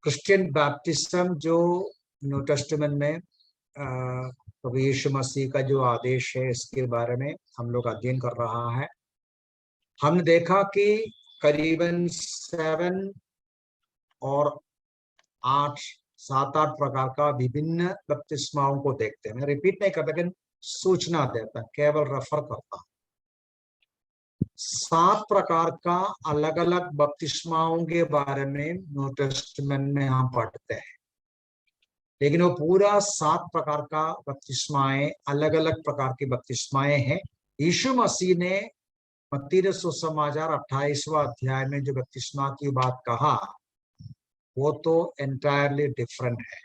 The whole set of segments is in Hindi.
क्रिश्चियन बैप्टिज्म जो न्यू टेस्टामेंट में प्रभु यीशु मसीह का जो आदेश है इसके बारे में हम लोग अध्ययन कर रहा है। हमने देखा कि करीबन 7 और 8 7-8 प्रकार का विभिन्न बपतिस्माओं को देखते हैं। मैं रिपीट नहीं करता लेकिन सूचना देता, केवल रेफर करता। 7 प्रकार का अलग अलग बपतिस्माओं के बारे में न्यू टेस्टामेंट में हम पढ़ते हैं, लेकिन वो पूरा 7 प्रकार का बपतिस्माएं अलग अलग प्रकार की बपतिस्माएं हैं। यीशु मसीह ने मत्ती सुसमाचार 28वां अध्याय में जो बपतिस्मा की बात कहा वो तो एंटायरली डिफरेंट है।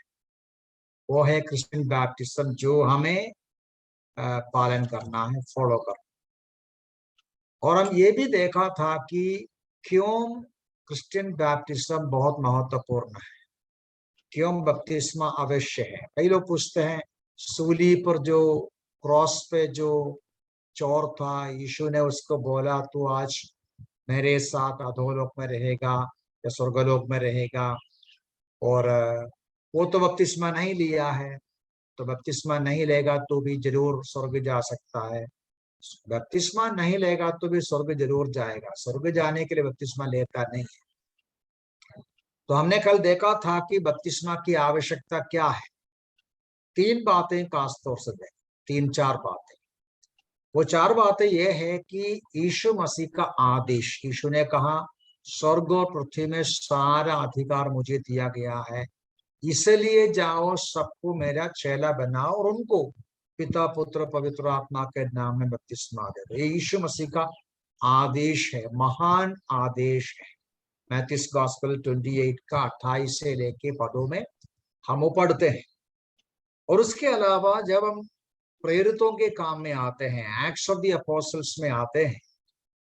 वो है क्रिश्चियन बैप्टिज्म जो हमें पालन करना है, फॉलो करना। और हम ये भी देखा था कि क्यों क्रिश्चियन बैप्टिज्म बहुत महत्वपूर्ण है, क्यों बपतिस्मा अवश्य है। कई लोग पूछते हैं सूली पर जो क्रॉस पे जो चोर था, यीशु ने उसको बोला तू आज मेरे साथ अधोलोक में रहेगा या स्वर्गलोक में रहेगा, और वो तो बपतिस्मा नहीं लिया है, तो बपतिस्मा नहीं लेगा तो भी जरूर स्वर्ग जा सकता है। बपतिस्मा नहीं लेगा तो भी स्वर्ग जरूर जाएगा, स्वर्ग जाने के लिए बपतिस्मा लेता नहीं है। तो हमने कल देखा था कि बपतिस्मा की आवश्यकता क्या है। 3 बातें खासतौर से देखें, 3-4 बातें। वो 4 बातें ये है कि यीशु मसीह का आदेश, यीशु ने कहा स्वर्ग और पृथ्वी में सारा अधिकार मुझे दिया गया है, इसलिए जाओ सबको मेरा चेला बनाओ और उनको पिता पुत्र पवित्र आत्मा के नाम में बपतिस्मा दे दो। ये यीशु मसीह का आदेश है, महान आदेश है। मैथ्यू गॉस्पेल 28 का 28 से लेके पदों में हम वो पढ़ते हैं। और उसके अलावा जब हम प्रेरितों के काम में आते हैं, एक्ट्स ऑफ द अपोस्टल्स में आते हैं,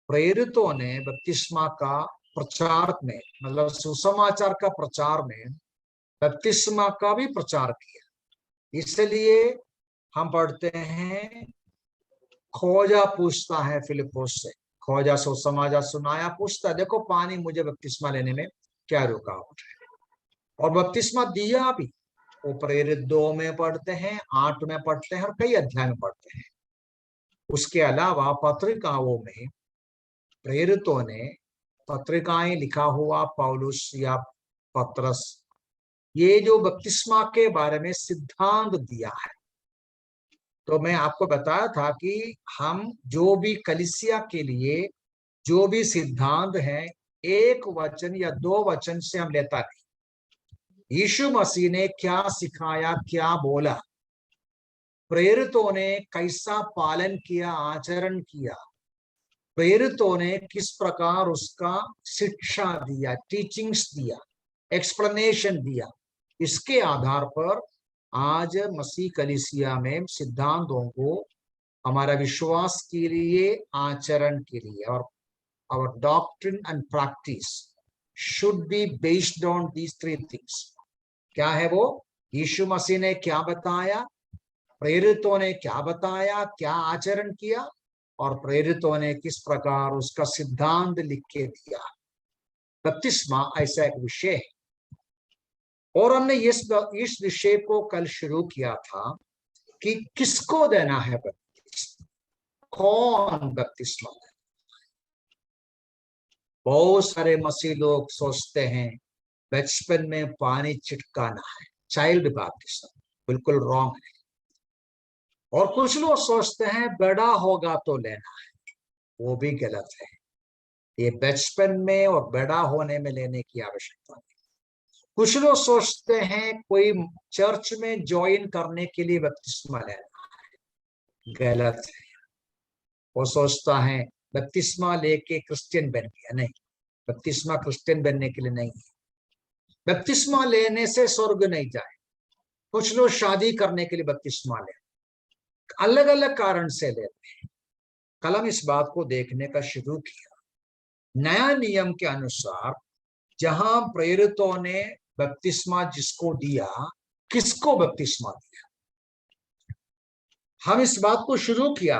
प्रेरितों ने बपतिस्मा का प्रचार में, मतलब सुसमाचार का प्रचार में बपतिस्मा का भी प्रचार किया। इसलिए हम पढ़ते हैं खोजा पूछता है फिलिप्पुस से, खोजा सुसमाचार सुनाया, पूछता है देखो पानी मुझे बपतिस्मा लेने में क्या रुकावट है, और बपतिस्मा दिया भी। वो प्रेरित 2 में पढ़ते हैं, 8 में पढ़ते हैं और कई अध्याय में पढ़ते हैं। उसके अलावा पत्रिकाओं में प्रेरितों ने पत्रिकाएं लिखा हुआ, पौलुस या पत्रस, ये जो बपतिस्मा के बारे में सिद्धांत दिया है। तो मैं आपको बताया था कि हम जो भी कलीसिया के लिए जो भी सिद्धांत है, 1 वचन या 2 वचन से हम लेता नहीं। यीशु मसीह ने क्या सिखाया, क्या बोला, प्रेरितों ने कैसा पालन किया, आचरण किया, प्रेरितों ने किस प्रकार उसका शिक्षा दिया, टीचिंग्स दिया, एक्सप्लेनेशन दिया, इसके आधार पर आज मसीह कलीसिया में सिद्धांतों को हमारा विश्वास के लिए, आचरण के लिए, और our doctrine and practice should be based on these 3 things। क्या है वो? यीशु मसीह ने क्या बताया, प्रेरितों ने क्या बताया, क्या आचरण किया, और प्रेरितों ने किस प्रकार उसका सिद्धांत लिख के दिया। बपतिस्मा ऐसा एक विषय है। और हमने इस विषय को कल शुरू किया था कि किसको देना है बपतिस्मा, कौन बपतिस्मा। बहुत सारे मसीह लोग सोचते हैं बचपन में पानी छिटकाना है, चाइल्ड बैप्टिज्म, बिल्कुल रॉन्ग है। और कुछ लोग सोचते हैं बड़ा होगा तो लेना है, वो भी गलत है। ये बचपन में और बड़ा होने में लेने की आवश्यकता नहीं। कुछ लोग सोचते हैं कोई चर्च में ज्वाइन करने के लिए बपतिस्मा लेना है, गलत है। वो सोचता है बपतिस्मा लेके क्रिश्चियन बन गया, नहीं, बपतिस्मा क्रिश्चियन बनने के लिए नहीं है। बपतिस्मा लेने से स्वर्ग नहीं जाए। कुछ लोग शादी करने के लिए बपतिस्मा ले, अलग अलग कारण से लेते हैं। कल हम इस बात को देखने का शुरू किया। नया नियम के अनुसार जहां प्रेरितों ने बपतिस्मा जिसको दिया, किसको बपतिस्मा दिया, हम इस बात को शुरू किया।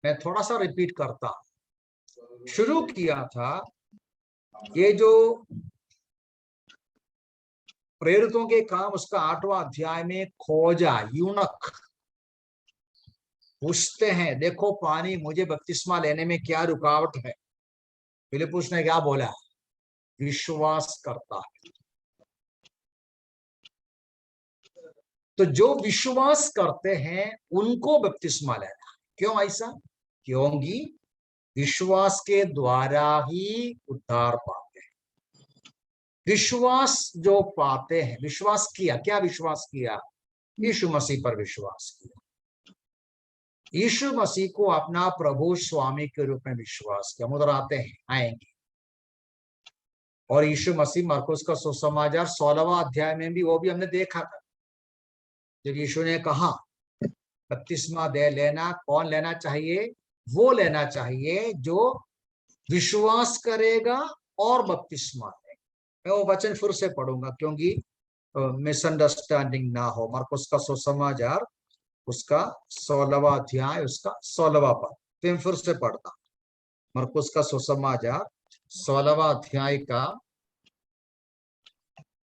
मैं थोड़ा सा रिपीट करता हूं। शुरू किया था ये जो प्रेरितों के काम उसका 8वां अध्याय में खोजा, यूनक पूछते हैं, देखो पानी मुझे बपतिस्मा लेने में क्या रुकावट है? फिलिपुस ने क्या बोला? विश्वास करता है। तो जो विश्वास करते हैं उनको बपतिस्मा लेना। क्यों ऐसा? क्योंकि विश्वास के द्वारा ही उद्धार पाते हैं। विश्वास जो पाते हैं, विश्वास किया, क्या विश्वास किया? यीशु मसीह पर विश्वास किया, यीशु मसीह को अपना प्रभु स्वामी के रूप में विश्वास किया। हम उधर आते हैं, आएंगे। और यीशु मसीह, मरकुस का सुसमाचार 16वां अध्याय में भी, वो भी हमने देखा था, जब यीशु ने कहा बपतिस्मा दे लेना, कौन लेना चाहिए? वो लेना चाहिए जो विश्वास करेगा और बपतिस्मा लेगा। मैं वो वचन फिर से पढ़ूंगा क्योंकि मिसअंडरस्टैंडिंग ना हो। मरकुस का सुसमाचार उसका 16वां अध्याय, उसका 16वां पद फिर से पढ़ता। मरकुस का सुसमाचार 16वां अध्याय का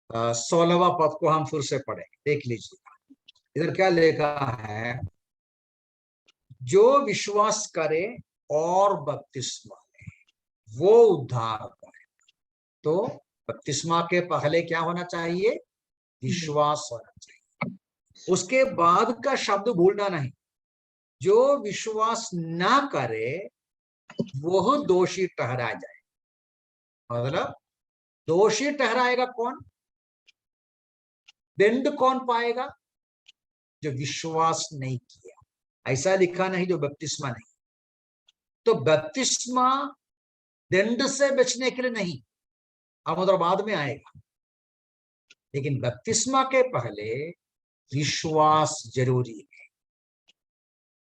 16वां पद को हम फिर से पढ़ेंगे। देख लीजिए इधर क्या लिखा है, जो विश्वास करे और बपतिस्मा ले वो उद्धार पाए। तो बपतिस्मा के पहले क्या होना चाहिए? विश्वास होना चाहिए। उसके बाद का शब्द भूलना नहीं। जो विश्वास ना करे वो दोषी ठहराया जाए। मतलब दोषी ठहराएगा कौन? दंड कौन पाएगा? जो विश्वास नहीं किया। ऐसा लिखा नहीं जो बपतिस्मा नहीं। तो बपतिस्मा दंड से बचने के लिए नहीं, अब उधर बाद में आएगा, लेकिन बपतिस्मा के पहले विश्वास जरूरी है।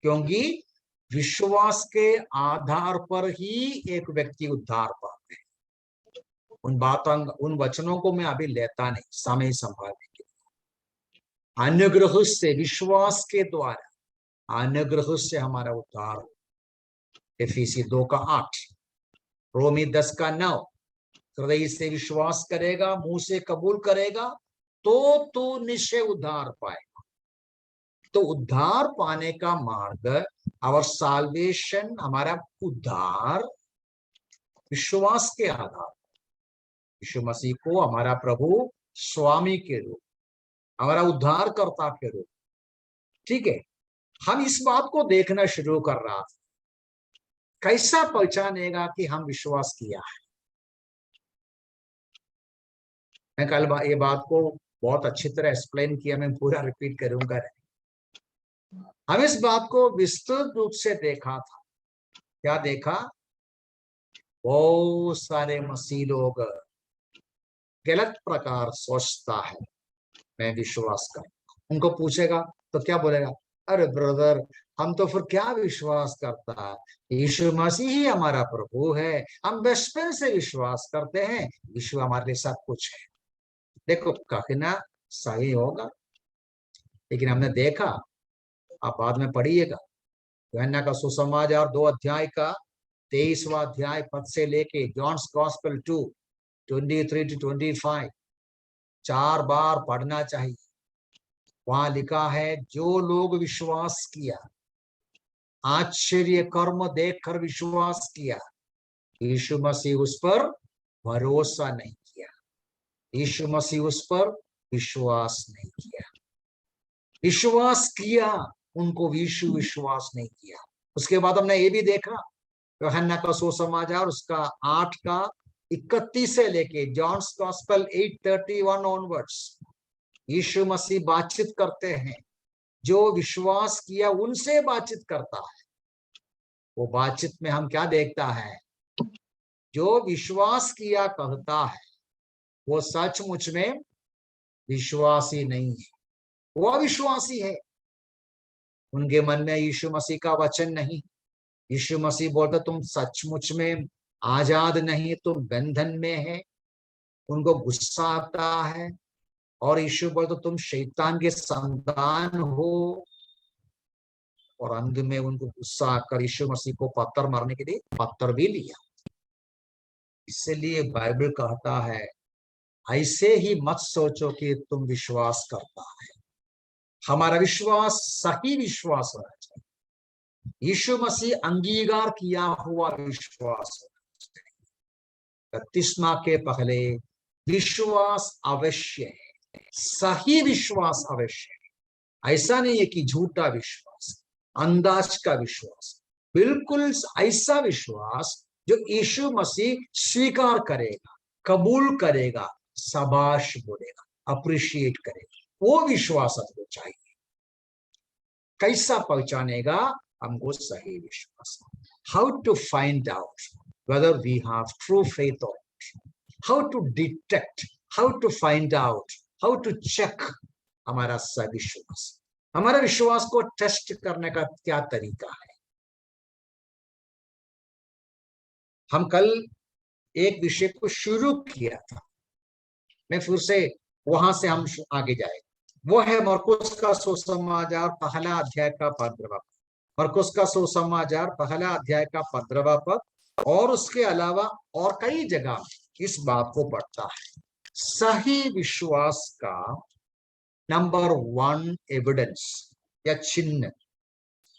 क्योंकि विश्वास के आधार पर ही एक व्यक्ति उद्धार पाते हैं। उन बातों, उन वचनों को मैं अभी लेता नहीं, समय संभालने के लिए। अनुग्रह से, विश्वास के द्वारा अनुग्रह से हमारा उद्धार हो। एफिसी 2 का 8, रोमी 10 का 9, हृदय से विश्वास करेगा, मुंह से कबूल करेगा तो तू निश्चय उद्धार पाएगा। तो उद्धार पाने का मार्ग, आवर साल्वेशन, हमारा उद्धार विश्वास के आधार, यीशु मसीह को हमारा प्रभु स्वामी के रूप, हमारा उद्धारकर्ता के रूप। ठीक है, हम इस बात को देखना शुरू कर रहा था, कैसा पहचानेगा कि हम विश्वास किया है। मैं कल ये बात को बहुत अच्छी तरह एक्सप्लेन किया, मैं पूरा रिपीट करूंगा नहीं। हम इस बात को विस्तृत रूप से देखा था। क्या देखा? बहुत सारे मसीह लोग गलत प्रकार सोचता है, मैं विश्वास कर। उनको पूछेगा तो क्या बोलेगा? अरे ब्रदर, हम तो फिर क्या विश्वास करता है, यीशु मसीह ही हमारा प्रभु है, हम बचपन से विश्वास करते हैं, यीशु हमारे लिए सब कुछ है। देखो कहना सही होगा, लेकिन हमने देखा, आप बाद में पढ़िएगा, यूहन्ना का सुसमाचार 2 अध्याय का 23वां अध्याय पद से लेके जॉन्स गॉस्पेल 2:23 to 25 4 बार पढ़ना चाहिए। वहां लिखा है, जो लोग विश्वास किया, आश्चर्य कर्म देखकर विश्वास किया, यीशु मसीह उस पर भरोसा नहीं किया, यीशु मसीह उस पर विश्वास नहीं किया। विश्वास किया, उनको यीशु विश्वास नहीं किया। उसके बाद हमने ये भी देखा, यूहन्ना का सुसमाचार उसका 8 का 31 से लेके जॉन्स गॉस्पेल 8:31 ऑनवर्ड्स, यीशु मसीह बातचीत करते हैं, जो विश्वास किया उनसे बातचीत करता है। वो बातचीत में हम क्या देखता है? जो विश्वास किया कहता है वो सचमुच में विश्वासी नहीं है, वो अविश्वासी है। उनके मन में यीशु मसीह का वचन नहीं। यीशु मसीह बोलते तुम सचमुच में आजाद नहीं, तुम बंधन में है। उनको गुस्सा आता है और यीशु बोलते तुम शैतान के संतान हो। और अंत में उनको गुस्सा आकर यीशु मसीह को पत्थर मारने के लिए पत्थर भी लिया। इसलिए बाइबल कहता है, ऐसे ही मत सोचो कि तुम विश्वास करता है। हमारा विश्वास सही विश्वास होना चाहिए, यीशु मसीह अंगीकार किया हुआ विश्वास होना चाहिए। बपतिस्मा के पहले विश्वास अवश्य है, सही विश्वास अवश्य है। ऐसा नहीं है कि झूठा विश्वास, अंदाज का विश्वास, बिल्कुल ऐसा विश्वास जो यीशु मसीह स्वीकार करेगा, कबूल करेगा, शाबाश बोलेगा, अप्रिशिएट करेगा, वो विश्वास हमको चाहिए। कैसा पहचानेगा हमको सही विश्वास? How to find out whether we have true faith or not? How to detect, how to find out, how to check हमारा सही विश्वास? हमारे विश्वास को टेस्ट करने का क्या तरीका है? हम कल एक विषय को शुरू किया था, मैं फिर से वहां से हम आगे जाए। वो है मरकुस का सुसमाचार पहला अध्याय का 15वां पद। मरकुस का सुसमाचार पहला अध्याय का 15वां पद, और उसके अलावा और कई जगह इस बात को पढ़ता है। सही विश्वास का नंबर 1 एविडेंस या चिन्ह,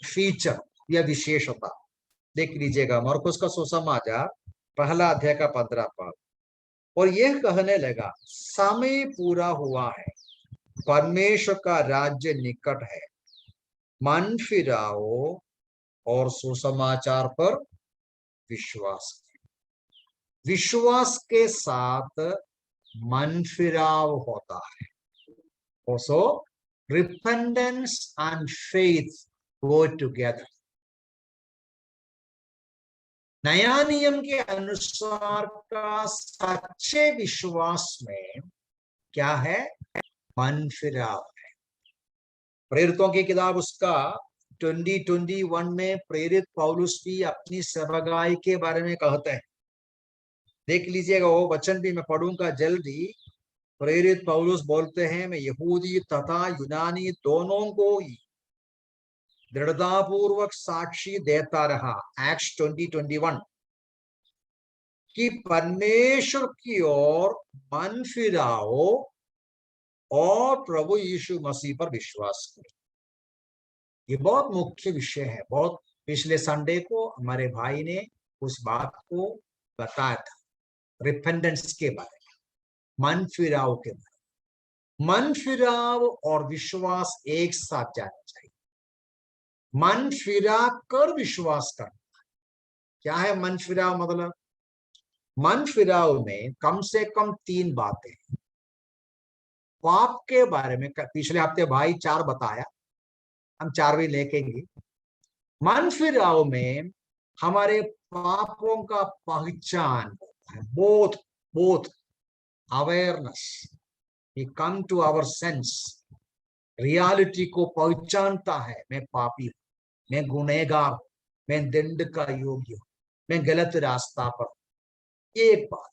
फीचर या विशेषता देख लीजिएगा। मरकुस का सुसमाचार पहला अध्याय का 15 पद, और यह कहने लगा, समय पूरा हुआ है, परमेश्वर का राज्य निकट है, मन फिराओ और सुसमाचार पर विश्वास करो। विश्वास के साथ मन फिराव होता है। Also, repentance and faith go together. नया नियम के अनुसार का सच्चे विश्वास में क्या है? मन फिराव है। प्रेरितों की किताब उसका 20:21 में प्रेरित पौलुस भी अपनी सेवकाई के बारे में कहते हैं। देख लीजिएगा, वो वचन भी मैं पढ़ूंगा जल्दी। प्रेरित पौलुस बोलते हैं, मैं यहूदी तथा यूनानी दोनों को ही दृढ़तापूर्वक साक्षी देता रहा, एक्ट्स 20:21, कि परमेश्वर की ओर मन फिराओ और प्रभु यीशु मसीह पर विश्वास करो। ये बहुत मुख्य विषय है। बहुत पिछले संडे को हमारे भाई ने उस बात को बताया था, रिपेंटेंस के बारे में, मन फिराव के बारे में। मन फिराव और विश्वास एक साथ जाना चाहिए। मन फिरा कर विश्वास करना। क्या है मन फिराव? मतलब मन फिराव में कम से कम 3 बातें हैं। पाप के बारे में पिछले हफ्ते भाई 4 बताया, हम 4 भी लेंगे। मन फिराव में हमारे पापों का पहचान होता है, both awareness, we come to our sense, reality को पहचानता है, मैं पापी हूं, मैं गुनहगार हूं, मैं दंड का योग्य हूं, मैं गलत रास्ता पर। एक बात।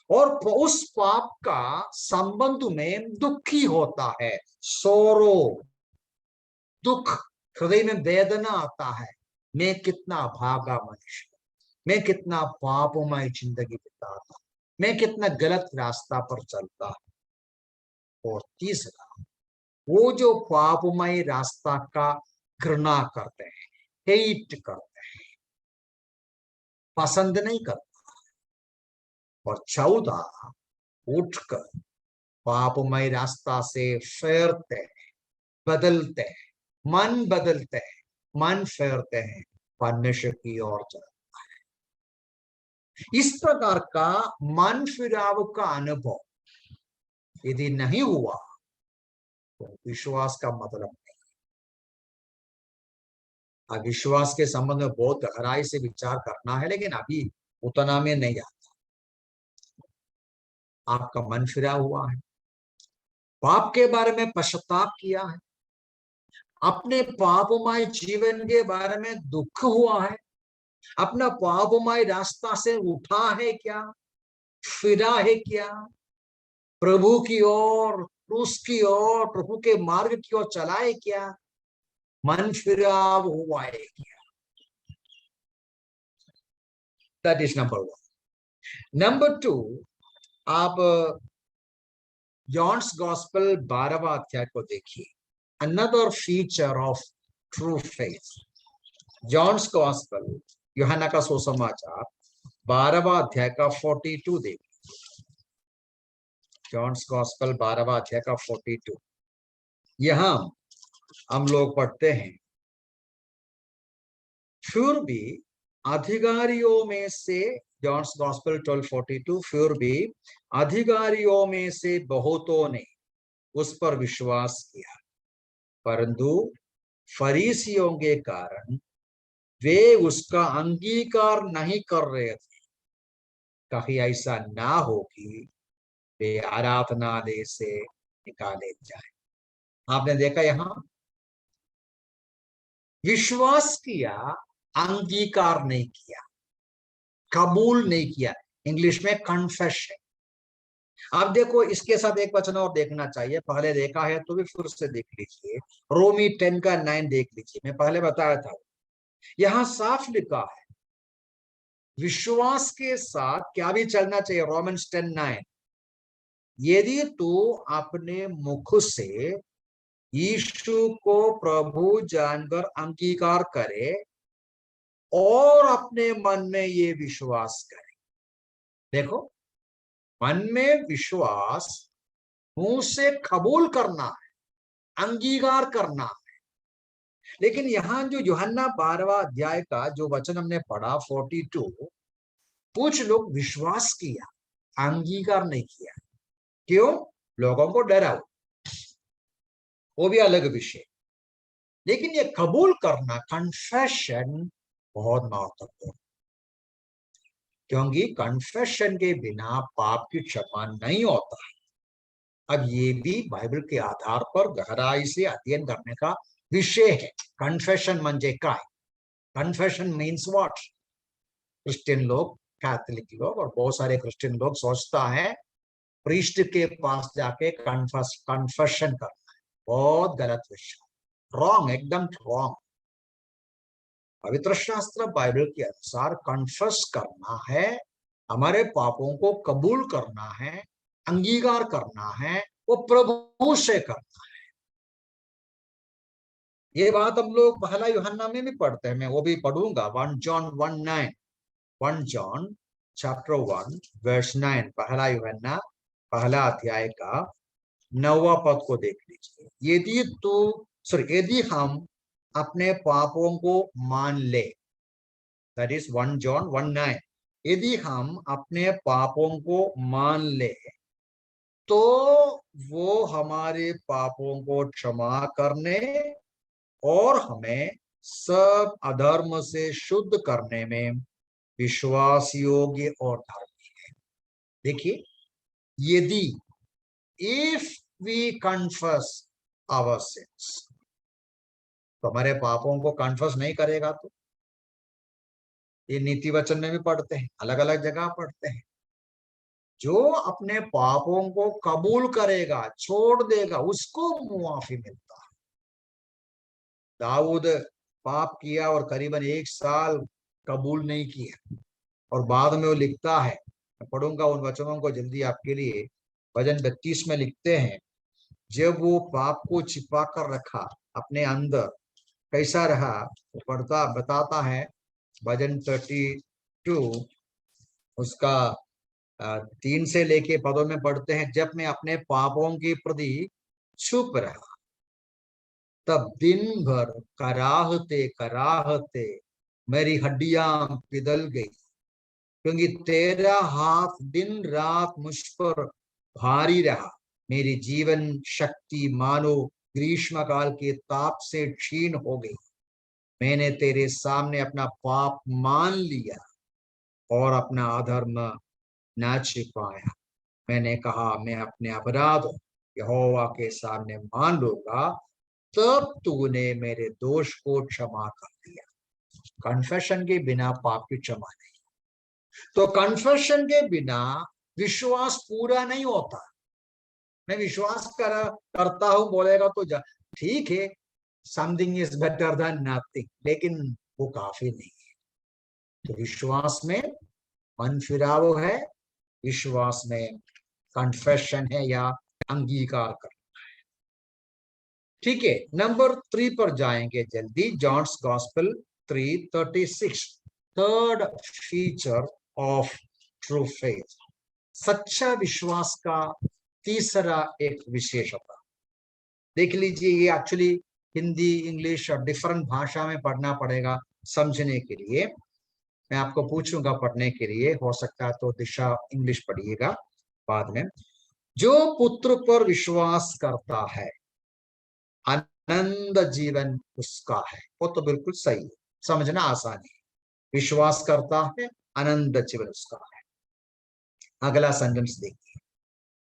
और उस पाप का संबंध में दुखी होता है, सोरो, दुख, हृदय में वेदना आता है, मैं कितना भागा मनुष्य, मैं कितना पापमय जिंदगी बिताता, मैं कितना गलत रास्ता पर चलता है। और तीसरा, वो जो पापमय रास्ता का घृणा करते हैं, हेट करते हैं, पसंद नहीं करता। और 14, उठकर पापमय रास्ता से फेरते हैं, बदलते हैं, मन बदलते हैं, मन फेरते हैं, परमेश्वर की ओर चलता है। इस प्रकार का मन फिराव का अनुभव यदि नहीं हुआ तो विश्वास का मतलब नहीं। अविश्वास के संबंध में बहुत गहराई से विचार करना है, लेकिन अभी उतना में नहीं आता। आपका मन फिरा हुआ है, पाप के बारे में पश्चाताप किया है, अपने पापमय जीवन के बारे में दुख हुआ है, अपना पापमय रास्ता से उठा है क्या, फिरा है क्या, प्रभु की ओर, क्रूस की ओर, प्रभु के मार्ग की ओर चला है क्या, मन फिराव हुआ है क्या? That is number 1। नंबर 2, आप जॉन्स गॉस्पेल 12वां अध्याय को देखिए, another feature of true faith. John's gospel, यूहन्ना का सुसमाचार 12वां अध्याय का 42 देखिए। जॉन्स गॉस्पेल 12वां अध्याय का 42, यहां हम लोग पढ़ते हैं, फिर भी अधिकारियों में से, जॉन्स गॉस्पेल 12:42, फिर भी अधिकारियों में से बहुतों ने उस पर विश्वास किया, परंतु फरीसियों के कारण वे उसका अंगीकार नहीं कर रहे थे, कहीं ऐसा ना हो कि वे आराधनालय से निकाले जाए। आपने देखा, यहां विश्वास किया, अंगीकार नहीं किया, कबूल नहीं किया, इंग्लिश में कन्फेशन। आप देखो, इसके साथ एक वचन और देखना चाहिए, पहले देखा है तो भी फिर से देख लीजिए, रोमी 10 का 9 देख लीजिए। मैं पहले बताया था, यहां साफ लिखा है विश्वास के साथ क्या भी चलना चाहिए। रोमन्स 10:9, यदि तू अपने मुख से यीशु को प्रभु जानकर अंगीकार करे और अपने मन में ये विश्वास करे। देखो, मन में विश्वास, मुंह से कबूल करना है, अंगीकार करना है। लेकिन यहां जो यूहन्ना 12वां अध्याय का जो वचन हमने पढ़ा 42, कुछ लोग विश्वास किया, अंगीकार नहीं किया। क्यों? लोगों को डरा, वो भी अलग विषय। लेकिन ये कबूल करना, कन्फेशन, बहुत महत्वपूर्ण, क्योंकि कन्फेशन के बिना पाप की क्षमा नहीं होता है। अब ये भी बाइबल के आधार पर गहराई से अध्ययन करने का विषय है। कन्फेशन म्हणजे काय? Confession means what? क्रिश्चियन लोग, कैथोलिक लोग और बहुत सारे क्रिश्चियन लोग सोचता है प्रीस्ट के पास जाके कन्फेशन करना है। बहुत गलत विषय, रॉन्ग, एकदम रॉन्ग। पवित्र शास्त्र बाइबल के अनुसार कन्फेस करना है, हमारे पापों को कबूल करना है, अंगीकार करना है, वो प्रभु से करना है। ये बात हम लोग पहला यूहन्ना में भी पढ़ते हैं, मैं वो भी पढ़ूंगा, 1 जॉन 1:9, 1 जॉन चैप्टर 1 वर्स 9, पहला यूहन्ना पहला अध्याय का 9वां पद को देख लीजिए। यदि हम अपने पापों को मान ले, दैट इज 1 जॉन 1:9, यदि हम अपने पापों को मान ले तो वो हमारे पापों को क्षमा करने और हमें सब अधर्म से शुद्ध करने में विश्वास योग्य और धर्मी है। देखिए, यदि, if we confess our sins, तो हमारे पापों को कन्फेस नहीं करेगा तो, ये नीति वचन में भी पढ़ते हैं, अलग अलग जगह पढ़ते हैं, जो अपने पापों को कबूल करेगा, छोड़ देगा, उसको मुआफी मिलता है। दाऊद पाप किया और करीबन 1 साल कबूल नहीं किया, और बाद में वो लिखता है, मैं पढ़ूंगा उन वचनों को जल्दी आपके लिए, भजन 32 में लिखते हैं, जब वो पाप को छिपा कर रखा अपने अंदर, कैसा रहा, पढ़ता बताता है भजन 32 उसका 3 से लेके पदों में पढ़ते हैं, जब मैं अपने पापों के प्रति चुप रहा तब दिन भर कराहते कराहते मेरी हड्डियां पिघल गई, क्योंकि तेरा हाथ दिन रात मुझ पर भारी रहा। मेरी जीवन शक्ति मानो ग्रीष्म काल के ताप से क्षीण हो गई। मैंने तेरे सामने अपना पाप मान लिया और अपना अधर्म न छिपाया। मैंने कहा, मैं अपने अपराध यहोवा के सामने मान लूंगा, तब तूने मेरे दोष को क्षमा कर दिया। कन्फेशन के बिना पाप की क्षमा नहीं। तो कन्फेशन के बिना विश्वास पूरा नहीं होता। मैं विश्वास करता हूं बोलेगा तो ठीक है, something is better than nothing, लेकिन वो काफी नहीं है। तो विश्वास में मन फिराव है, विश्वास में कन्फेशन है या अंगीकार करना। ठीक है, नंबर 3 पर जाएंगे जल्दी। John's gospel 3:36, third feature of true faith, सच्चा विश्वास का तीसरा एक विशेषता। देख लीजिए, ये एक्चुअली हिंदी, इंग्लिश और डिफरेंट भाषा में पढ़ना पड़ेगा समझने के लिए। मैं आपको पूछूंगा पढ़ने के लिए, हो सकता है तो दिशा इंग्लिश पढ़िएगा बाद में। जो पुत्र पर विश्वास करता है अनंत जीवन उसका है। वो तो बिल्कुल सही है, समझना आसान है। विश्वास करता है अनंत जीवन उसका है। अगला सेंटेंस देखिए,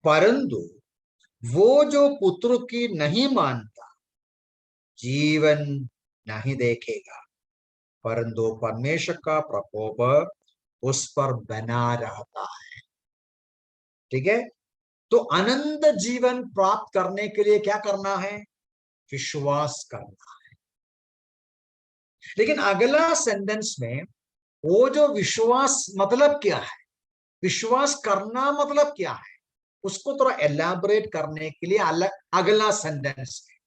परंतु वो जो पुत्र की नहीं मानता जीवन नहीं देखेगा, परंतु परमेश्वर का प्रकोप उस पर बना रहता है। ठीक है, तो अनंत जीवन प्राप्त करने के लिए क्या करना है? विश्वास करना है। लेकिन अगला सेंटेंस में वो जो विश्वास मतलब क्या है, विश्वास करना मतलब क्या है, उसको थोड़ा एलैबोरेट करने के लिए अलग अगला सेंटेंस है।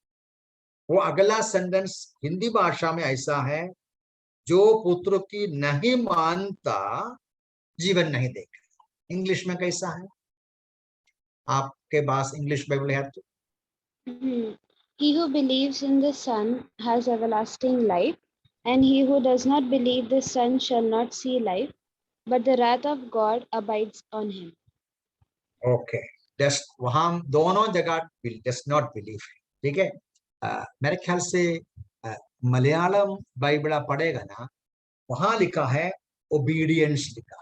वो अगला सेंटेंस हिंदी भाषा में ऐसा है, जो पुत्र की नहीं मानता जीवन नहीं देखेगा। इंग्लिश में कैसा है? आपके पास इंग्लिश बाइबल है तो? He who believes in the Son has everlasting life, and he who does not believe the Son shall not see life, but the wrath of God abides on him. Okay, just वहां दोनों जगह जस्ट नॉट बिलीव है। ठीक है, मेरे ख्याल से मलयालम बाइबल पढ़ेगा ना, वहां लिखा है ओबीडियंस लिखा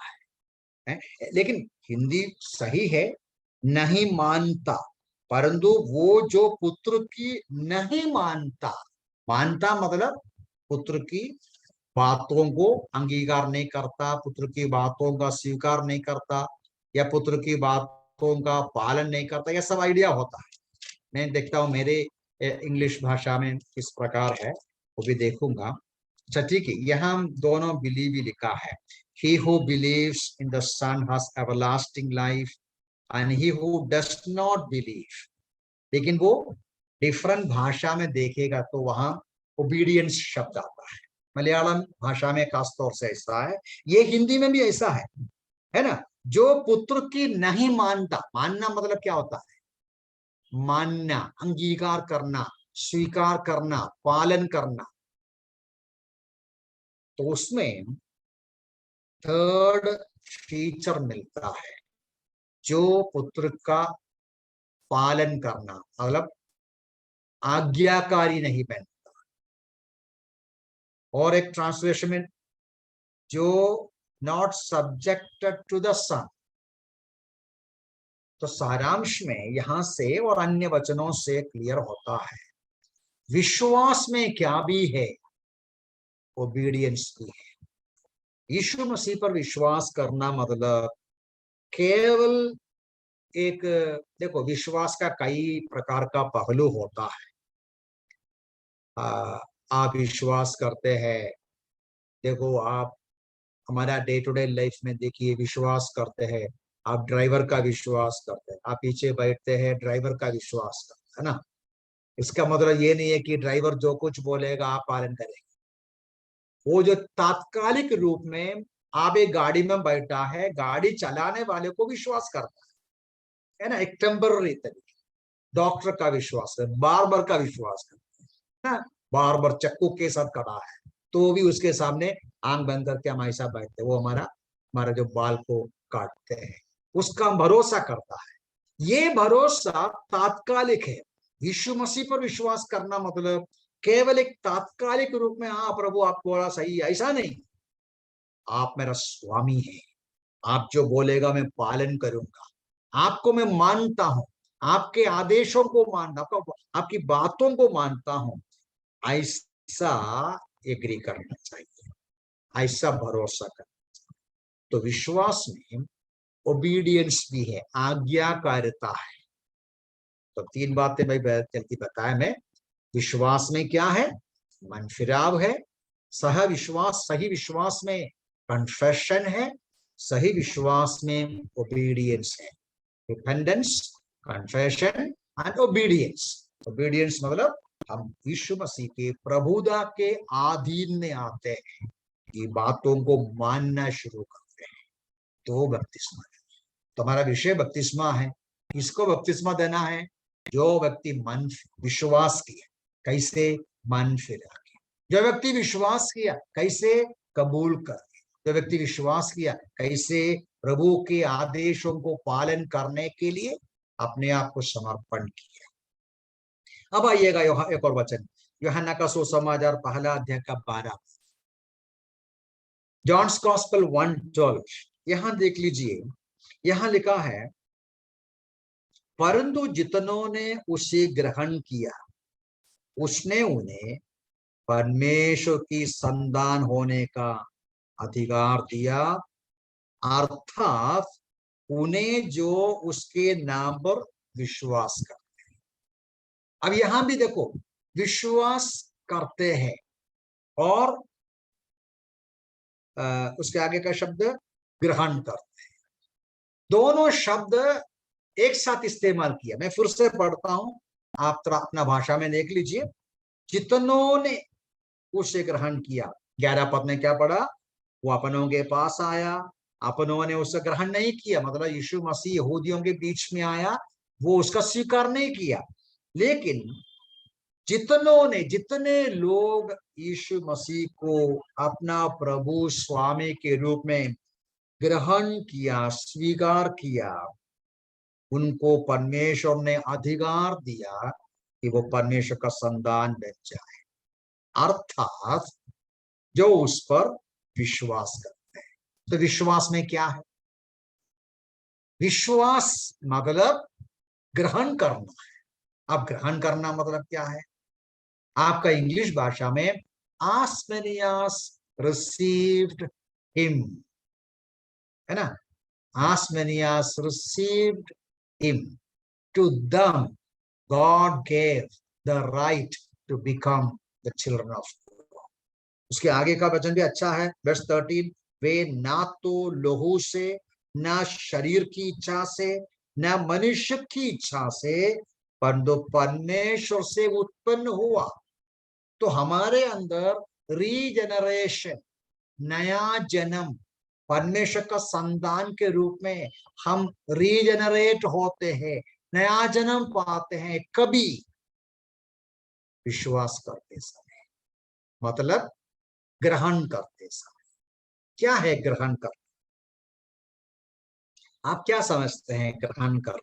है, लेकिन हिंदी सही है नहीं मानता, परंतु वो जो पुत्र की नहीं मानता, मानता मतलब पुत्र की बातों को अंगीकार नहीं करता, पुत्र की बातों का स्वीकार नहीं करता, या पुत्र की बातों का पालन नहीं करता, यह सब आइडिया होता है। मैं देखता हूँ मेरे इंग्लिश भाषा में किस प्रकार है, वो भी देखूंगा। अच्छा ठीक है, यहाँ दोनों बिलीव ही लिखा है। He who believes in the Son has everlasting life, and he who does not believe, लेकिन वो डिफरेंट भाषा में देखेगा तो वहां ओबीडियंस शब्द आता है। मलयालम भाषा में खासतौर से ऐसा है, ये हिंदी में भी ऐसा है ना। जो पुत्र की नहीं मानता, मानना मतलब क्या होता है? मानना, अंगीकार करना, स्वीकार करना, पालन करना। तो उसमें थर्ड फीचर मिलता है, जो पुत्र का पालन करना, मतलब आज्ञाकारी नहीं बनता। और एक ट्रांसलेशन में जो नॉट सब्जेक्टेड टू द सन। तो सारांश में यहां से और अन्य वचनों से क्लियर होता है, विश्वास में क्या भी है, ओबीडियंस भी है। यीशु मसीह पर विश्वास करना मतलब केवल एक, देखो विश्वास का कई प्रकार का पहलू होता है। आप विश्वास करते हैं, देखो आप हमारा डे टू डे लाइफ में देखिए विश्वास करते हैं। आप ड्राइवर का विश्वास करते हैं, आप पीछे बैठते हैं ड्राइवर का विश्वास करते हैं ना। इसका मतलब ये नहीं है कि ड्राइवर जो कुछ बोलेगा आप पालन करेंगे। वो जो तात्कालिक रूप में आप एक गाड़ी में बैठा है, गाड़ी चलाने वाले को विश्वास करता है ना, एक टेम्पररी तरीके। डॉक्टर का विश्वास है, बार्बर का विश्वास करता है ना, बार्बर चक्कू के साथ खड़ा है तो भी उसके सामने आंख बंद करके हम ऐसा बैठते हैं, वो हमारा जो बाल को काटते हैं, उसका हम भरोसा करता है। ये भरोसा तात्कालिक है। यीशु मसीह पर विश्वास करना मतलब केवल एक तात्कालिक रूप में, हाँ प्रभु आप बोला सही है, ऐसा नहीं। आप मेरा स्वामी है, आप जो बोलेगा मैं पालन करूंगा, आपको मैं मानता हूं, आपके आदेशों को मानता, आपकी बातों को मानता हूं, ऐसा एग्री करना चाहिए, ऐसा भरोसा करना चाहिए। तो विश्वास में ओबीडियंस भी है, आज्ञाकारिता है। तो 3 बातें भाई जल्दी बताया मैं। विश्वास में क्या है? मन फिराव है। सह विश्वास, सही विश्वास में कन्फेशन है। सही विश्वास में ओबीडियंस है, dependence confession and obedience. Obedience मतलब हम यीशु मसीह के प्रभुता के अधीन में आते हैं, ये बातों को मानना शुरू करते हैं, तो बपतिस्मा है। तुम्हारा विषय बपतिस्मा है। किसको बपतिस्मा देना है? जो व्यक्ति मन विश्वास किया, कैसे? मन फिरा के। जो व्यक्ति विश्वास किया, कैसे? कबूल कर। जो व्यक्ति विश्वास किया, कैसे? प्रभु के आदेशों को पालन करने के लिए अपने आप को समर्पण किया। अब आइएगा एक और वचन, यूहन्ना का सुसमाचार पहला अध्याय का 12, जॉन्स गॉस्पेल 1:12। यहां देख लीजिए, यहां लिखा है, परंतु जितनों ने उसे ग्रहण किया उसने उन्हें परमेश्वर की संतान होने का अधिकार दिया, अर्थात उन्हें जो उसके नाम पर विश्वास करते हैं। अब यहां भी देखो, विश्वास करते हैं और उसके आगे का शब्द ग्रहण करते हैं। दोनों शब्द एक साथ इस्तेमाल किया। मैं फिर से पढ़ता हूं, आप तो अपना भाषा में देख लीजिए। जितनों ने उसे ग्रहण किया, 11 पद में क्या पढ़ा? वो अपनों के पास आया, अपनों ने उसे ग्रहण नहीं किया, मतलब यीशु मसीह यहूदियों के बीच में आया, वो उसका स्वीकार नहीं किया। लेकिन जितनों ने, जितने लोग यीशु मसीह को अपना प्रभु स्वामी के रूप में ग्रहण किया, स्वीकार किया, उनको परमेश्वर ने अधिकार दिया कि वो परमेश्वर का संतान बन जाए, अर्थात जो उस पर विश्वास करते हैं। तो विश्वास में क्या है? विश्वास मतलब ग्रहण करना है। अब ग्रहण करना मतलब क्या है? आपका इंग्लिश भाषा में आस्मेनियास रिसीव्ड हिम, है ना? As many as received him, to them God gave the right to become the children of God. उसके आगे का वचन भी अच्छा है, वर्स 13, वे ना तो लोहू से, ना शरीर की इच्छा से, ना मनुष्य की इच्छा से, परंतु परमेश्वर से उत्पन्न हुआ। तो हमारे अंदर रीजनरेशन, नया जन्म, परमेश्वर का संतान के रूप में हम रीजनरेट होते हैं, नया जन्म पाते हैं। कभी? विश्वास करते समय, मतलब ग्रहण करते समय। क्या है ग्रहण कर? आप क्या समझते हैं ग्रहण कर?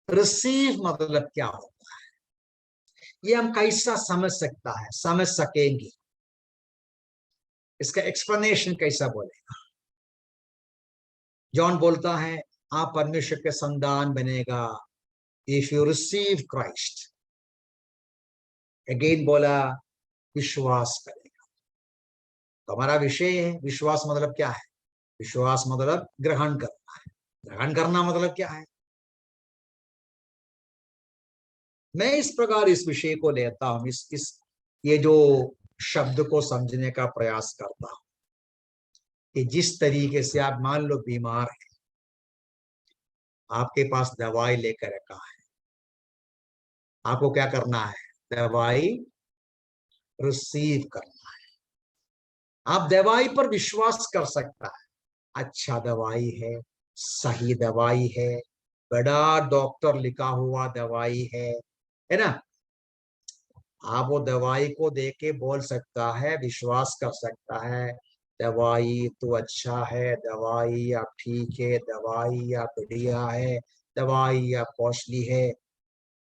रिसीव मतलब क्या होता है? ये हम कैसा समझ सकता है, समझ सकेंगे? इसका एक्सप्लेनेशन कैसा बोलेगा? जॉन बोलता है, आप परमेश्वर के संतान बनेगा if you receive Christ. Again बोला, विश्वास करेगा। तो हमारा विषय है, विश्वास मतलब क्या है? विश्वास मतलब ग्रहण करना है। ग्रहण करना मतलब क्या है? मैं इस प्रकार इस विषय को लेता हूं, ये जो शब्द को समझने का प्रयास करता हूं कि जिस तरीके से आप मान लो बीमार है, आपके पास दवाई लेकर रखा है, आपको क्या करना है? दवाई रिसीव करना है। आप दवाई पर विश्वास कर सकता है, अच्छा दवाई है, सही दवाई है, बड़ा डॉक्टर लिखा हुआ दवाई है ना? आप वो दवाई को देख के बोल सकता है, विश्वास कर सकता है, दवाई तो अच्छा है, दवाई आप ठीक है, दवाई आप बढ़िया है, दवाई आप कॉस्टली है।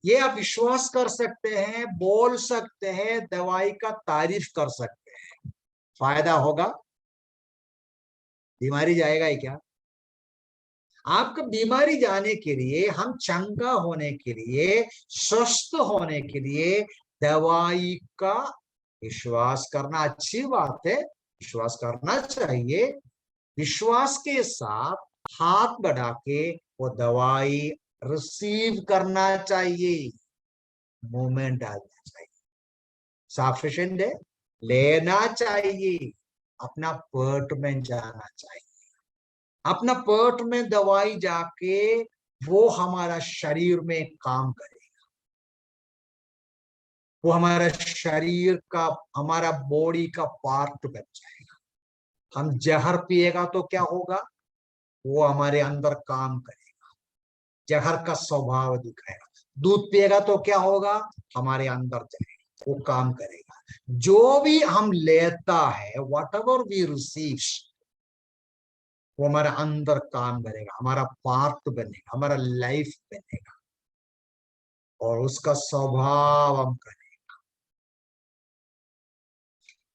ये आप विश्वास कर सकते हैं, बोल सकते हैं, दवाई का तारीफ कर सकते हैं। फायदा होगा? बीमारी जाएगा ही क्या? आपका बीमारी जाने के लिए, हम चंगा होने के लिए, स्वस्थ होने के लिए दवाई का विश्वास करना अच्छी बात है, विश्वास करना चाहिए। विश्वास के साथ हाथ बढ़ा के वो दवाई रिसीव करना चाहिए, मूवमेंट डालना चाहिए। सफिशिएंट है, लेना चाहिए, अपना पेट में जाना चाहिए। अपना पेट में दवाई जाके वो हमारा शरीर में काम करेगा, वो हमारा शरीर का, हमारा बॉडी का पार्ट बन जाएगा। हम जहर पिएगा तो क्या होगा, वो हमारे अंदर काम करेगा, जहर का स्वभाव दिखाएगा। दूध पिएगा तो क्या होगा, हमारे अंदर जाएगा, वो काम करेगा। जो भी हम लेता है, वट एवर वी रिसीव, वो हमारे अंदर काम करेगा, हमारा पार्ट बनेगा, हमारा लाइफ बनेगा, और उसका स्वभाव हम करें।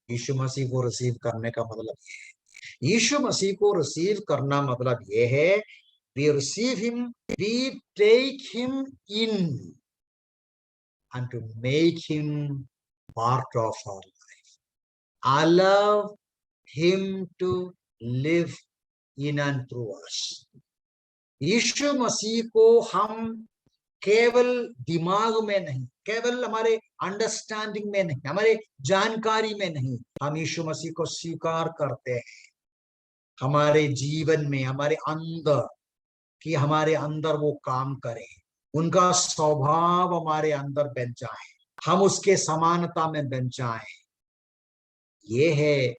यीशु मसीह को रिसीव करने का मतलब ये है, यीशु मसीह को रिसीव करना मतलब ये है, we receive him, we take him in and to make him part of our life. Allow him to live in and through us. यीशु मसीह को हम केवल दिमाग में नहीं, केवल हमारे अंडरस्टैंडिंग में नहीं, हमारे जानकारी में नहीं, हम यीशु मसीह को स्वीकार करते हैं हमारे जीवन में, हमारे अंदर, कि हमारे अंदर वो काम करें, उनका स्वभाव हमारे अंदर बन जाए, हम उसके समानता में बन जाए। ये है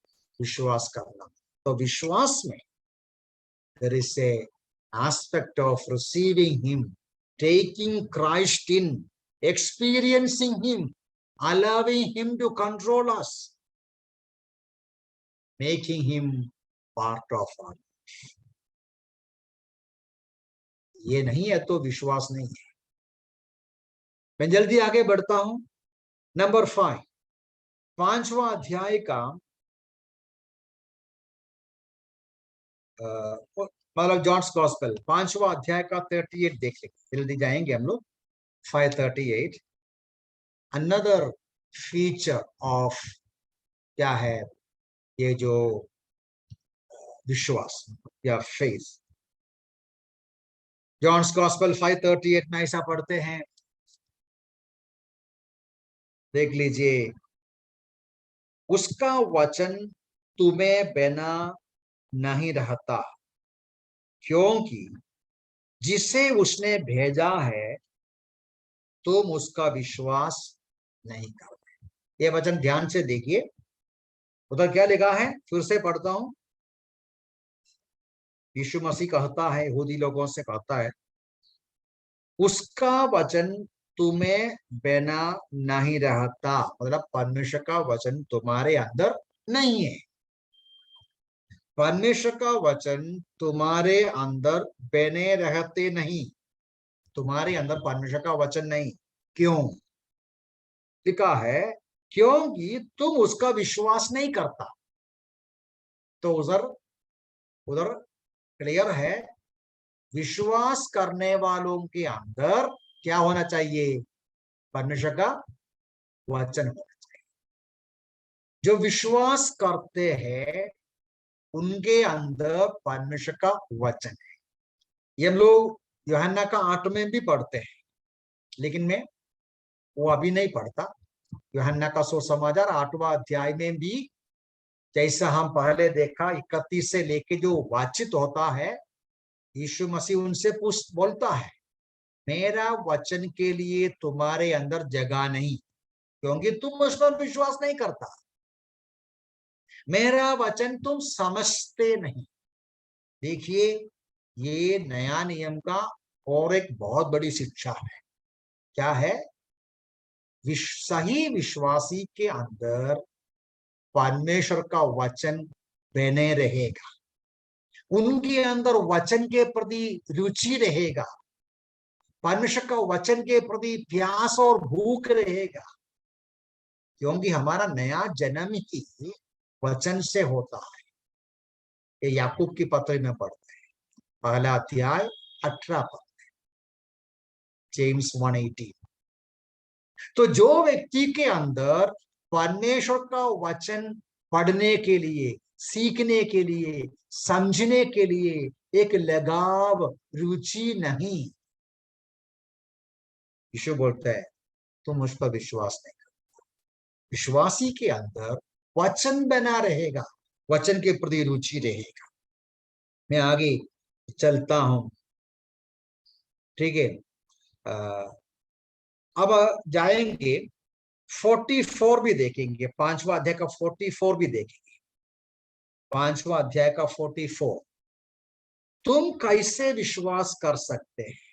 विश्वास करना। तो विश्वास में there is a aspect of receiving him, taking Christ in, experiencing him, allowing him to control us, making him part of our life. ये नहीं है तो विश्वास नहीं है। मैं जल्दी आगे बढ़ता हूं। नंबर 5, 5वां अध्याय का मतलब जॉन्स गॉस्पेल 5वां अध्याय का 38 देख लेंगे, जल्दी जाएंगे हम लोग। 5:38 अनदर फीचर ऑफ क्या है, ये जो विश्वास या फेथ। जॉन्स गॉस्पेल 5:38 में ऐसा पढ़ते हैं, देख लीजिए, उसका वचन तुम्हें बिना नहीं रहता, क्योंकि जिसे उसने भेजा है तुम उसका विश्वास नहीं करते। ये वचन ध्यान से देखिए, उधर क्या लिखा है, फिर से पढ़ता हूं। यीशु मसीह कहता है, यहूदी लोगों से कहता है, उसका वचन तुम्हें बिना नहीं रहता, मतलब परमेश्वर का वचन तुम्हारे अंदर नहीं है। परमेश्वर का वचन तुम्हारे अंदर बने रहते नहीं, तुम्हारे अंदर परमेश्वर का वचन नहीं। क्यों लिखा है, क्योंकि तुम उसका विश्वास नहीं करता। तो उधर क्लियर है, विश्वास करने वालों के अंदर क्या होना चाहिए, परमेश्वर का वचन होना चाहिए। जो विश्वास करते हैं उनके अंदर परमेश्वर का वचन है। ये हम लोग यूहन्ना का 8 में भी पढ़ते हैं, लेकिन मैं वो अभी नहीं पढ़ता। यूहन्ना का सुसमाचार 8वां अध्याय में भी, जैसा हम पहले देखा, 31 से लेके जो बातचीत होता है, यीशु मसीह उनसे बोलता है, मेरा वचन के लिए तुम्हारे अंदर जगह नहीं, क्योंकि तुम उस पर विश्वास नहीं करता। मेरा वचन तुम समझते नहीं। देखिए, ये नया नियम का और एक बहुत बड़ी शिक्षा है। क्या है, सही विश्वासी के अंदर परमेश्वर का वचन बने रहेगा, उनके अंदर वचन के प्रति रुचि रहेगा, परमेश्वर का वचन के प्रति प्यास और भूख रहेगा, क्योंकि हमारा नया जन्म ही वचन से होता है। ये याकूब की पत्री में पढ़ते हैं, पहला अध्याय 18 पद, जेम्स 1:18। तो जो व्यक्ति के अंदर परमेश्वर का वचन पढ़ने के लिए, सीखने के लिए, समझने के लिए एक लगाव, रुचि नहीं, यीशु बोलता है तुम मुझ पर विश्वास नहीं करते। विश्वासी के अंदर वचन बना रहेगा, वचन के प्रति रुचि रहेगा। मैं आगे चलता हूं, ठीक है। अब जाएंगे 44 भी देखेंगे, 5वां अध्याय का 44 भी देखेंगे। 5वां अध्याय का 44, तुम कैसे विश्वास कर सकते हैं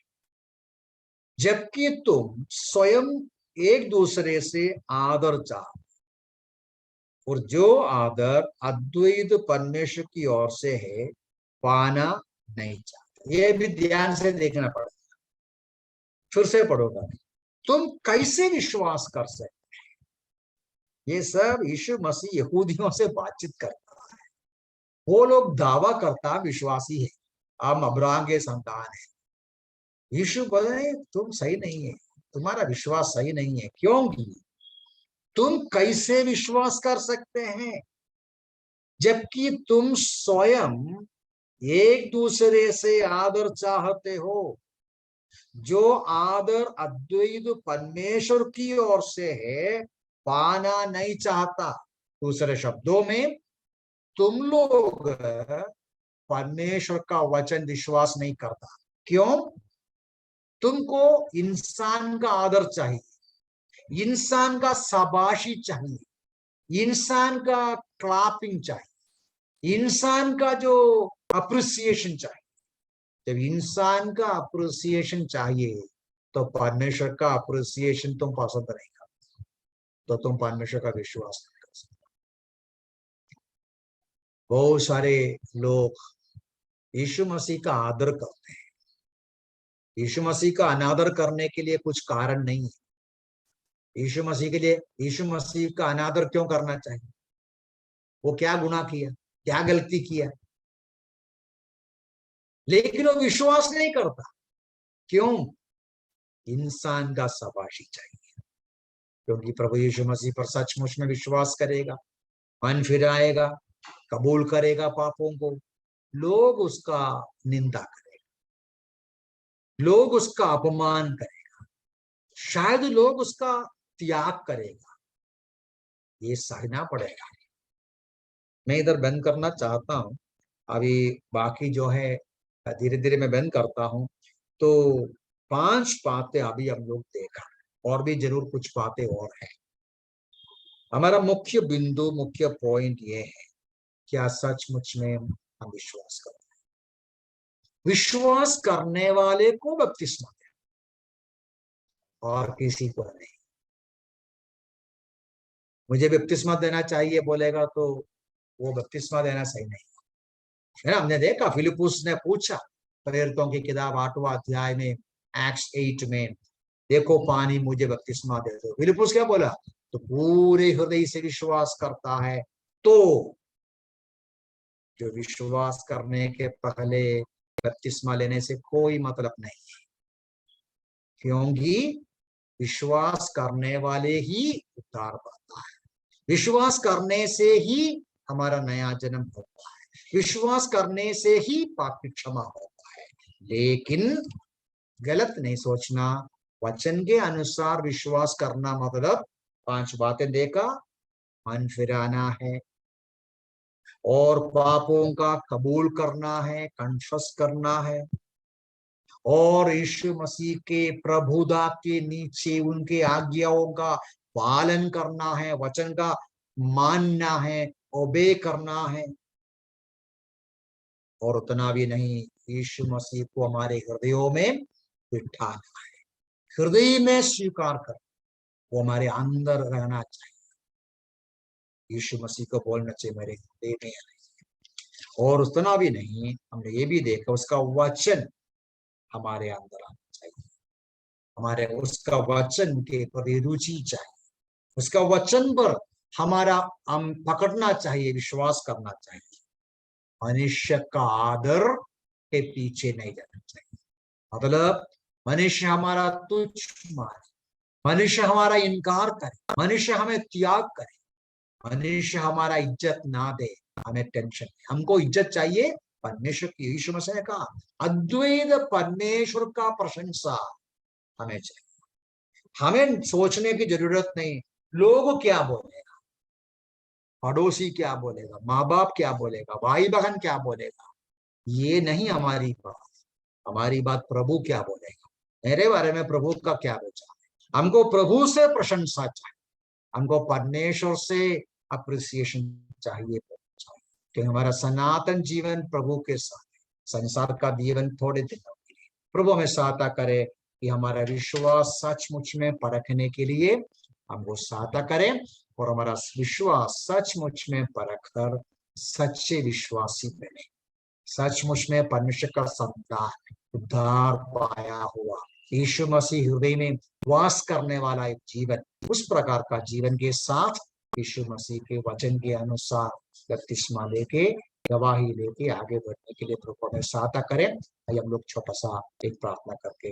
जबकि तुम स्वयं एक दूसरे से आदर चाहते, और जो आदर अद्वैत परमेश्वर की ओर से है पाना नहीं चाहते। ये भी ध्यान से देखना पड़ेगा। फिर से पढ़ोगा, तुम कैसे विश्वास कर सकते। ये सब यीशु मसीह यहूदियों से बातचीत करता है। वो लोग दावा करता विश्वासी है, हम अब्राहम के संतान है। यीशु बोले तुम सही नहीं है, तुम्हारा विश्वास सही नहीं है, क्योंकि तुम कैसे विश्वास कर सकते हैं जबकि तुम स्वयं एक दूसरे से आदर चाहते हो। जो आदर अद्वैत परमेश्वर की ओर से है पाना नहीं चाहता। दूसरे शब्दों में, तुम लोग परमेश्वर का वचन विश्वास नहीं करता। क्यों? तुमको इंसान का आदर चाहिए, इंसान का शाबाशी चाहिए, इंसान का क्लैपिंग चाहिए, इंसान का जो अप्रिसिएशन चाहिए। जब इंसान का अप्रिसिएशन चाहिए तो परमेश्वर का अप्रिसिएशन तुम पसंद नहीं करते, तो तुम परमेश्वर का विश्वास नहीं कर सकते। बहुत सारे लोग यीशु मसीह का आदर करते हैं। यीशु मसीह का अनादर करने के लिए कुछ कारण नहीं है। यीशु मसीह के लिए, यीशु मसीह का अनादर क्यों करना चाहिए? वो क्या गुनाह किया, क्या गलती किया? लेकिन वो विश्वास नहीं करता। क्यों? इंसान का शाबाशी चाहिए। क्योंकि प्रभु यीशु मसीह पर सचमुच में विश्वास करेगा, मन फिराएगा, कबूल करेगा पापों को, लोग उसका निंदा करेगा, लोग उसका अपमान करेगा, शायद लोग उसका त्याग करेगा। ये सहना पड़ेगा। मैं इधर बंद करना चाहता हूं, अभी बाकी जो है धीरे धीरे मैं बंद करता हूं। तो 5 बातें अभी हम लोग देखा, और भी जरूर कुछ बातें और है। हमारा मुख्य बिंदु, मुख्य पॉइंट ये है, क्या सचमुच में हम विश्वास करते हैं? विश्वास करने वाले को बपतिस्मा दे और किसी को नहीं। मुझे बपतिस्मा देना चाहिए बोलेगा तो वो बपतिस्मा देना सही नहीं है ना। हमने देखा फिलिपुस ने पूछा प्रेरितों की किताब 8वां अध्याय में, एक्ट्स 8 में, देखो पानी मुझे बपतिस्मा दे दो। फिलिपुस क्या बोला? तो पूरे हृदय से विश्वास करता है तो। जो विश्वास करने के पहले बपतिस्मा लेने से कोई मतलब नहीं है, क्योंकि विश्वास करने वाले ही उद्धार पाता है। विश्वास करने से ही हमारा नया जन्म होता है, विश्वास करने से ही पाप की क्षमा होता है। लेकिन गलत नहीं सोचना, वचन के अनुसार विश्वास करना मतलब 5 बातें देखा, मन फिराना है और पापों का कबूल करना है, कन्फस करना है, और यीशु मसीह के प्रभुता के नीचे उनके आज्ञाओं का पालन करना है, वचन का मानना है, ओबे करना है। और उतना भी नहीं, यीशु मसीह को हमारे हृदयों में बिठाना है, हृदय में स्वीकार कर, वो हमारे अंदर रहना चाहिए। यीशु मसीह को बोलना चाहिए मेरे हृदय में है। और उतना भी नहीं, हमने ये भी देखा उसका वचन हमारे अंदर आना चाहिए, हमारे उसका वचन के प्रति रुचि चाहिए, उसका वचन पर हमारा हम पकड़ना चाहिए, विश्वास करना चाहिए। मनुष्य का आदर के पीछे नहीं जाना चाहिए। मतलब मनुष्य हमारा तुच्छ माने, मनुष्य हमारा इनकार करे, मनुष्य हमें त्याग करे, मनुष्य हमारा इज्जत ना दे, हमें टेंशन है। हमको इज्जत चाहिए परमेश्वर की। यीशु मसीह ने कहा अद्वैत परमेश्वर का प्रशंसा हमें चाहिए। हमें सोचने की जरूरत नहीं लोग क्या बोलेगा, पड़ोसी क्या बोलेगा, माँ बाप क्या बोलेगा, भाई बहन क्या बोलेगा, ये नहीं हमारी बात प्रभु क्या बोलेगा, मेरे बारे में प्रभु का क्या विचार है। हमको प्रभु से प्रशंसा चाहिए, हमको परमेश्वर से अप्रिसिएशन चाहिए कि हमारा सनातन जीवन प्रभु के साथ है। संसार का जीवन थोड़े दिनों के लिए। प्रभु हमें सहायता करे कि हमारा विश्वास सचमुच में परखने के लिए हमको सहायता करें और हमारा विश्वास सचमुच में परखकर सच्चे विश्वासी बने, सचमुच में परमेश्वर का संतान, उद्धार पाया हुआ यीशु मसीह हृदय में वास करने वाला एक जीवन, उस प्रकार का जीवन के साथ यीशु मसीह के वचन के अनुसार बपतिस्मा लेके गवाही लेके आगे बढ़ने के लिए प्रभु हमें सहायता करें। हम लोग छोटा सा एक प्रार्थना करके